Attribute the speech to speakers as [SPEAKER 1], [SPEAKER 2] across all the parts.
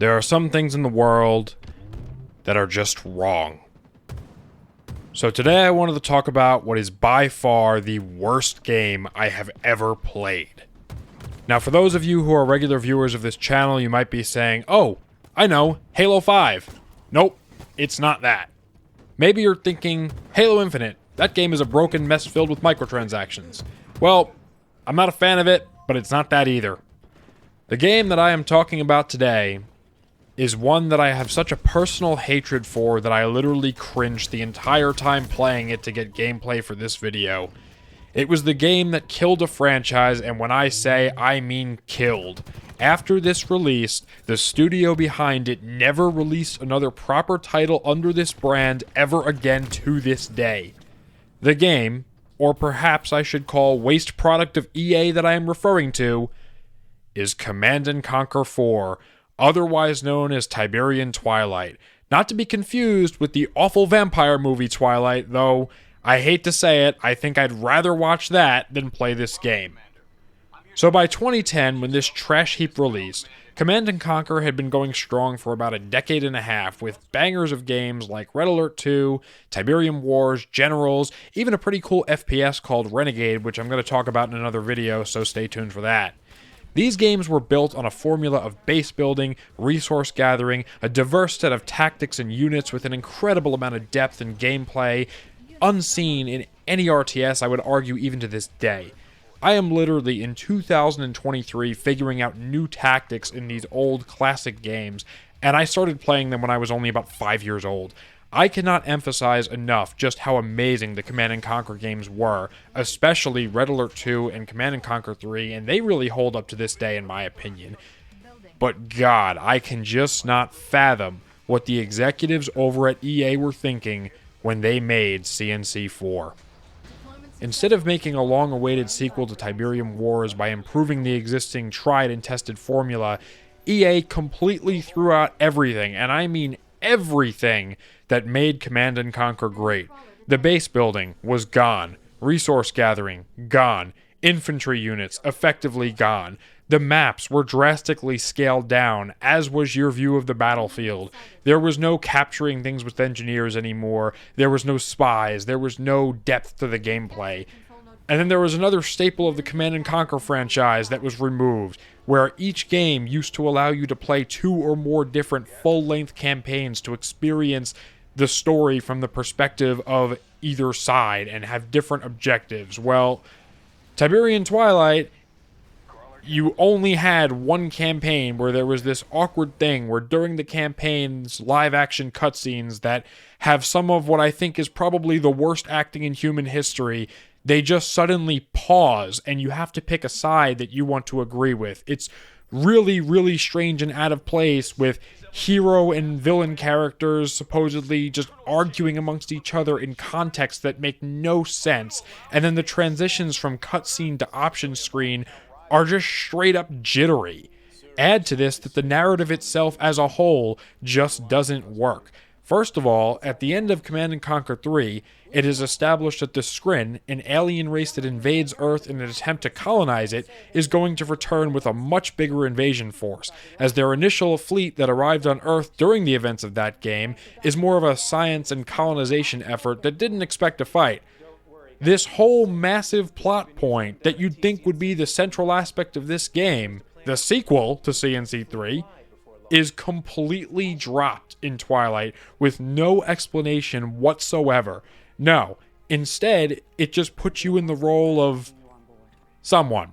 [SPEAKER 1] There are some things in the world that are just wrong. So today I wanted to talk about what is by far the worst game I have ever played. Now for those of you who are regular viewers of this channel, you might be saying, oh, I know, Halo 5. Nope, it's not that. Maybe you're thinking, Halo Infinite. That game is a broken mess filled with microtransactions. Well, I'm not a fan of it, but it's not that either. The game that I am talking about today is one that I have such a personal hatred for that I literally cringed the entire time playing it to get gameplay for this video. It was the game that killed a franchise, and when I say, I mean killed. After this release, the studio behind it never released another proper title under this brand ever again to this day. The game, or perhaps I should call waste product of EA that I am referring to, is Command & Conquer 4, otherwise known as Tiberian Twilight. Not to be confused with the awful vampire movie Twilight, though I hate to say it, I think I'd rather watch that than play this game. So by 2010, when this trash heap released, Command & Conquer had been going strong for about a decade and a half, with bangers of games like Red Alert 2, Tiberium Wars, Generals, even a pretty cool FPS called Renegade, which I'm going to talk about in another video, so stay tuned for that. These games were built on a formula of base building, resource gathering, a diverse set of tactics and units with an incredible amount of depth and gameplay, unseen in any RTS, I would argue, even to this day. I am literally in 2023 figuring out new tactics in these old classic games, and I started playing them when I was only about 5 years old. I cannot emphasize enough just how amazing the Command & Conquer games were, especially Red Alert 2 and Command & Conquer 3, and they really hold up to this day in my opinion. But God, I can just not fathom what the executives over at EA were thinking when they made CNC 4. Instead of making a long-awaited sequel to Tiberium Wars by improving the existing tried and tested formula, EA completely threw out everything, and I mean everything, that made Command & Conquer great. The base building was gone. Resource gathering, gone. Infantry units, effectively gone. The maps were drastically scaled down, as was your view of the battlefield. There was no capturing things with engineers anymore. There was no spies. There was no depth to the gameplay. And then there was another staple of the Command & Conquer franchise that was removed, where each game used to allow you to play 2 or more different full-length campaigns to experience the story from the perspective of either side and have different objectives. Well, Tiberian Twilight, you only had one campaign where there was this awkward thing where during the campaign's live-action cutscenes that have some of what I think is probably the worst acting in human history, they just suddenly pause and you have to pick a side that you want to agree with. It's really, really strange and out of place with hero and villain characters supposedly just arguing amongst each other in contexts that make no sense, and then the transitions from cutscene to option screen are just straight up jittery. Add to this that the narrative itself as a whole just doesn't work. First of all, at the end of Command & Conquer 3, it is established that the Skrin, an alien race that invades Earth in an attempt to colonize it, is going to return with a much bigger invasion force, as their initial fleet that arrived on Earth during the events of that game is more of a science and colonization effort that didn't expect to fight. This whole massive plot point that you'd think would be the central aspect of this game, the sequel to CNC3, is completely dropped in Twilight with no explanation whatsoever. No, instead, it just puts you in the role of someone.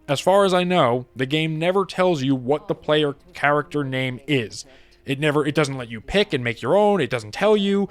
[SPEAKER 1] As far as I know, the game never tells you what the player character name is. It doesn't let you pick and make your own, it doesn't tell you.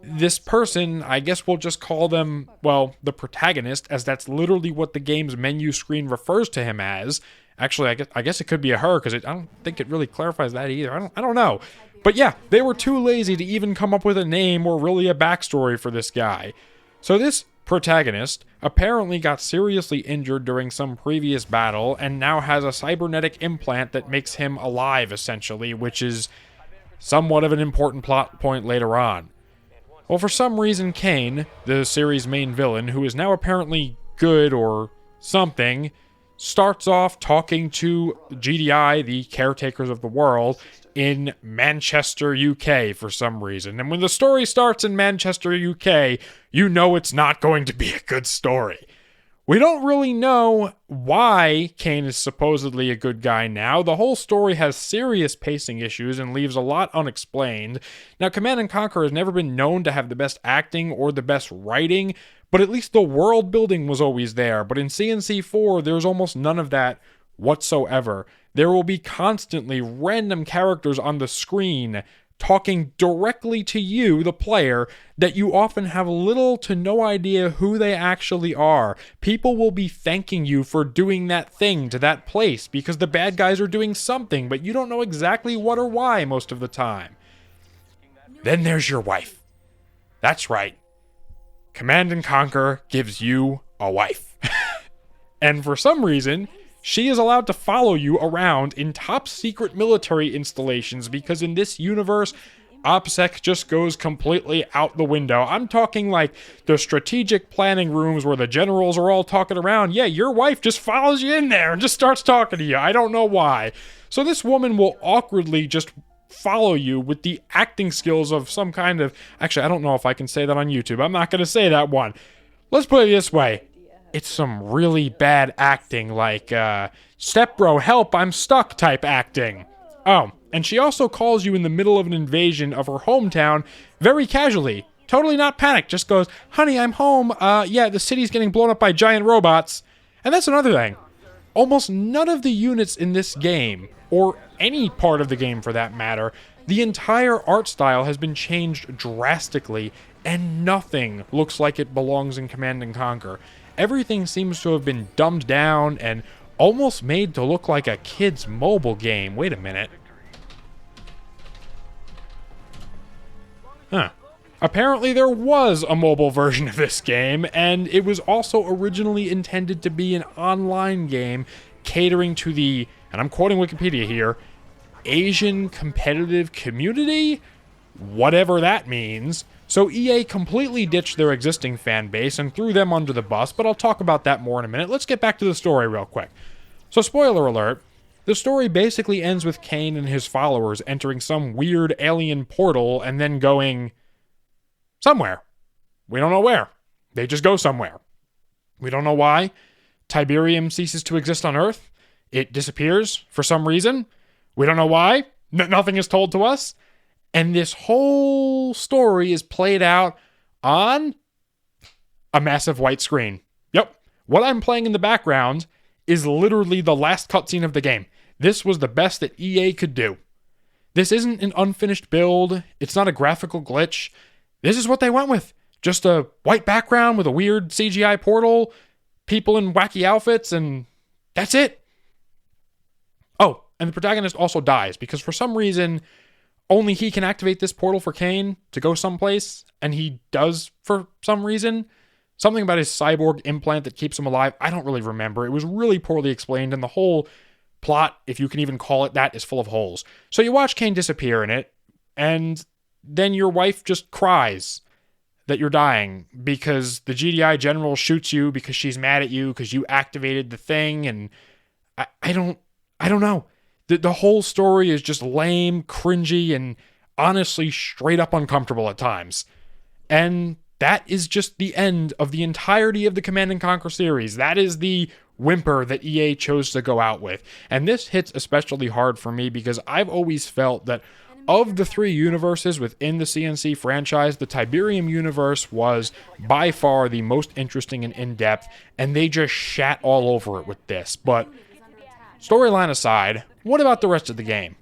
[SPEAKER 1] This person, I guess we'll just call them, well, the protagonist, as that's literally what the game's menu screen refers to him as. Actually, I guess it could be a her, because I don't think it really clarifies that either. I don't know. But yeah, they were too lazy to even come up with a name or really a backstory for this guy. So this protagonist apparently got seriously injured during some previous battle and now has a cybernetic implant that makes him alive, essentially, which is somewhat of an important plot point later on. Well, for some reason, Kane, the series' main villain, who is now apparently good or something, starts off talking to GDI, the caretakers of the world, in Manchester, UK for some reason. And when the story starts in Manchester, UK, you know it's not going to be a good story. We don't really know why Kane is supposedly a good guy now. The whole story has serious pacing issues and leaves a lot unexplained. Now, Command & Conquer has never been known to have the best acting or the best writing, but at least the world building was always there. But in CNC4, there's almost none of that whatsoever. There will be constantly random characters on the screen talking directly to you, the player, that you often have little to no idea who they actually are. People will be thanking you for doing that thing to that place because the bad guys are doing something, but you don't know exactly what or why most of the time. Then there's your wife. That's right. Command & Conquer gives you a wife. And for some reason, she is allowed to follow you around in top secret military installations because in this universe, OPSEC just goes completely out the window. I'm talking like the strategic planning rooms where the generals are all talking around. Yeah, your wife just follows you in there and just starts talking to you. I don't know why. So this woman will awkwardly just follow you with the acting skills of some kind of... Actually, I don't know if I can say that on YouTube. I'm not going to say that one. Let's put it this way. It's some really bad acting, like, step bro, help, I'm stuck type acting. Oh, and she also calls you in the middle of an invasion of her hometown very casually. Totally not panicked, just goes, honey, I'm home. Yeah, the city's getting blown up by giant robots. And that's another thing. Almost none of the units in this game, or any part of the game for that matter, the entire art style has been changed drastically, and nothing looks like it belongs in Command & Conquer. Everything seems to have been dumbed down and almost made to look like a kid's mobile game. Wait a minute. Huh. Apparently there was a mobile version of this game, and it was also originally intended to be an online game catering to the, and I'm quoting Wikipedia here, Asian competitive community? Whatever that means. So EA completely ditched their existing fan base and threw them under the bus, but I'll talk about that more in a minute. Let's get back to the story real quick. So spoiler alert, the story basically ends with Kane and his followers entering some weird alien portal and then going somewhere. We don't know where. They just go somewhere. We don't know why. Tiberium ceases to exist on Earth. It disappears for some reason. We don't know why. Nothing is told to us. And this whole story is played out on a massive white screen. Yep. What I'm playing in the background is literally the last cutscene of the game. This was the best that EA could do. This isn't an unfinished build. It's not a graphical glitch. This is what they went with. Just a white background with a weird CGI portal, people in wacky outfits, and that's it. Oh, and the protagonist also dies because for some reason... only he can activate this portal for Kane to go someplace, and he does for some reason. Something about his cyborg implant that keeps him alive. I don't really remember. It was really poorly explained, and the whole plot, if you can even call it that, is full of holes. So you watch Kane disappear in it, and then your wife just cries that you're dying because the GDI general shoots you because she's mad at you because you activated the thing, and I don't know. The whole story is just lame, cringy, and honestly straight up uncomfortable at times. And that is just the end of the entirety of the Command & Conquer series. That is the whimper that EA chose to go out with. And this hits especially hard for me because I've always felt that of the three universes within the CNC franchise, the Tiberium universe was by far the most interesting and in-depth, and they just shat all over it with this. But storyline aside, what about the rest of the game?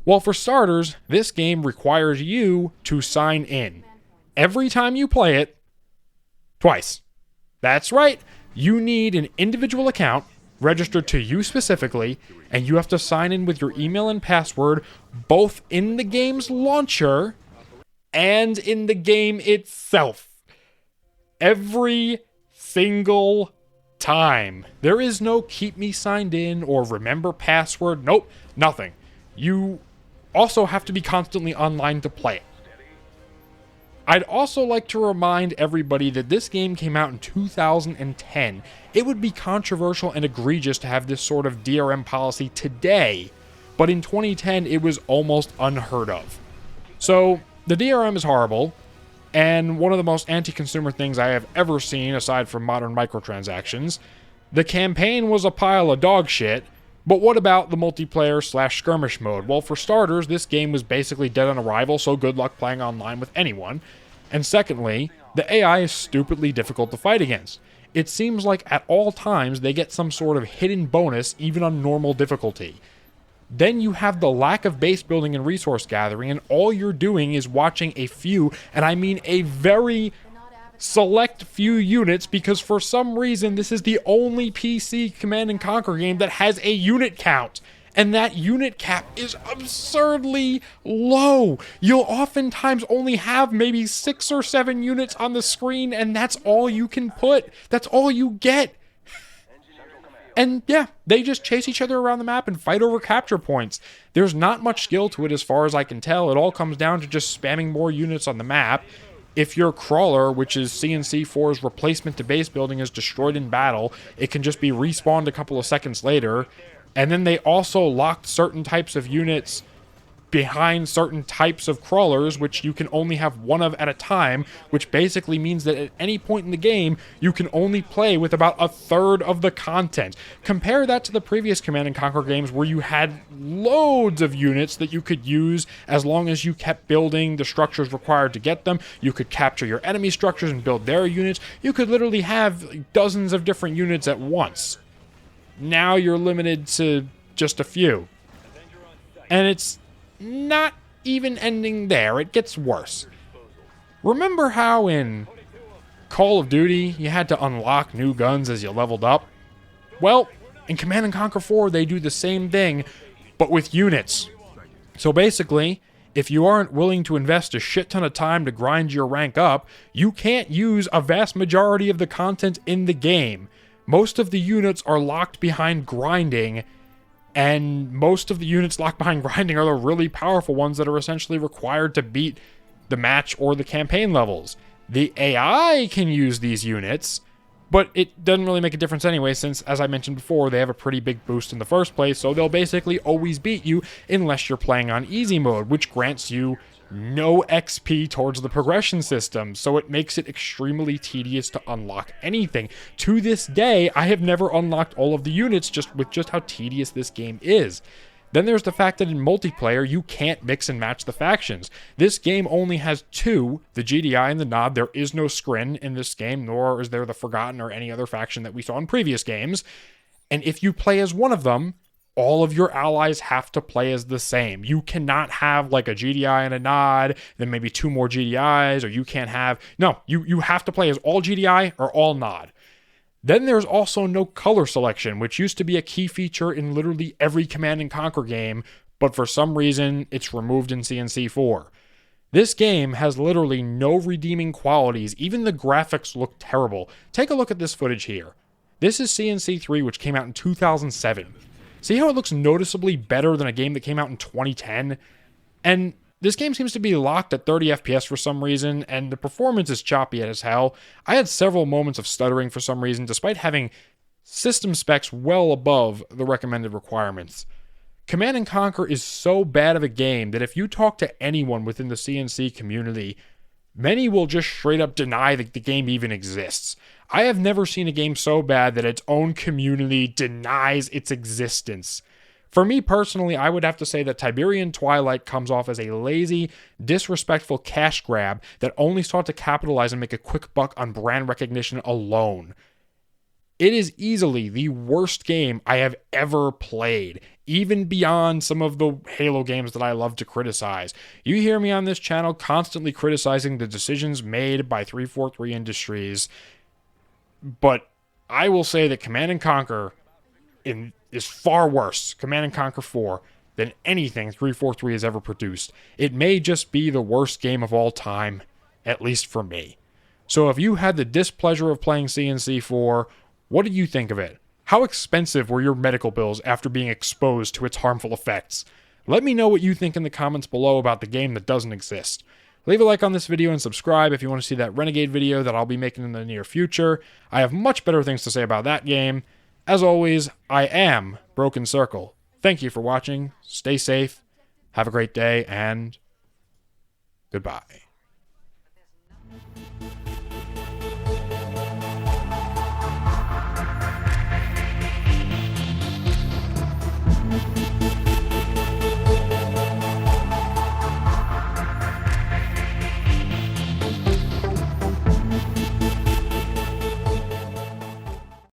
[SPEAKER 1] Well, for starters, this game requires you to sign in. Every time you play it, twice. That's right, you need an individual account registered to you specifically, and you have to sign in with your email and password both in the game's launcher and in the game itself. Every single time. There is no keep me signed in or remember password. Nope, nothing. You also have to be constantly online to play it. I'd also like to remind everybody that this game came out in 2010. It would be controversial and egregious to have this sort of DRM policy today, but in 2010 it was almost unheard of. So, the DRM is horrible, and one of the most anti-consumer things I have ever seen aside from modern microtransactions. The campaign was a pile of dog shit, but what about the multiplayer/skirmish mode? Well, for starters, this game was basically dead on arrival, so good luck playing online with anyone. And secondly, the AI is stupidly difficult to fight against. It seems like at all times they get some sort of hidden bonus even on normal difficulty. Then you have the lack of base building and resource gathering, and all you're doing is watching a few, and I mean a very select few units, because for some reason this is the only PC Command & Conquer game that has a unit count. And that unit cap is absurdly low. You'll oftentimes only have maybe 6 or 7 units on the screen, and that's all you can put. That's all you get. And yeah, they just chase each other around the map and fight over capture points. There's not much skill to it as far as I can tell. It all comes down to just spamming more units on the map. If your crawler, which is CNC4's replacement to base building, is destroyed in battle, it can just be respawned a couple of seconds later. And then they also locked certain types of units behind certain types of crawlers, which you can only have one of at a time, which basically means that at any point in the game, you can only play with about a third of the content. Compare that to the previous Command & Conquer games where you had loads of units that you could use as long as you kept building the structures required to get them. You could capture your enemy structures and build their units. You could literally have dozens of different units at once. Now you're limited to just a few. And it's not even ending there. It gets worse. Remember how in Call of Duty you had to unlock new guns as you leveled up? Well, in Command & Conquer 4 they do the same thing, but with units. So basically, if you aren't willing to invest a shit ton of time to grind your rank up, you can't use a vast majority of the content in the game. Most of the units are locked behind grinding, and most of the units locked behind grinding are the really powerful ones that are essentially required to beat the match or the campaign levels. The AI can use these units, but it doesn't really make a difference anyway, since, as I mentioned before, they have a pretty big boost in the first place, so they'll basically always beat you unless you're playing on easy mode, which grants you no XP towards the progression system, so it makes it extremely tedious to unlock anything. To this day, I have never unlocked all of the units with just how tedious this game is. Then there's the fact that in multiplayer, you can't mix and match the factions. This game only has 2, the GDI and the Nod. There is no Skrin in this game, nor is there the Forgotten or any other faction that we saw in previous games. And if you play as one of them, all of your allies have to play as the same. You cannot have like a GDI and a Nod, then maybe 2 more GDIs, or you can't have... No, you have to play as all GDI or all Nod. Then there's also no color selection, which used to be a key feature in literally every Command & Conquer game, but for some reason, it's removed in CNC4. This game has literally no redeeming qualities. Even the graphics look terrible. Take a look at this footage here. This is CNC3, which came out in 2007. See how it looks noticeably better than a game that came out in 2010? And this game seems to be locked at 30 FPS for some reason, and the performance is choppy as hell. I had several moments of stuttering for some reason, despite having system specs well above the recommended requirements. Command & Conquer is so bad of a game that if you talk to anyone within the CNC community, many will just straight up deny that the game even exists. I have never seen a game so bad that its own community denies its existence. For me personally, I would have to say that Tiberian Twilight comes off as a lazy, disrespectful cash grab that only sought to capitalize and make a quick buck on brand recognition alone. It is easily the worst game I have ever played, even beyond some of the Halo games that I love to criticize. You hear me on this channel constantly criticizing the decisions made by 343 Industries, but I will say that Command & Conquer is far worse, Command & Conquer 4, than anything 343 has ever produced. It may just be the worst game of all time, at least for me. So if you had the displeasure of playing CNC4, what did you think of it? How expensive were your medical bills after being exposed to its harmful effects? Let me know what you think in the comments below about the game that doesn't exist. Leave a like on this video and subscribe if you want to see that Renegade video that I'll be making in the near future. I have much better things to say about that game. As always, I am Broken Circle. Thank you for watching. Stay safe. Have a great day, and goodbye.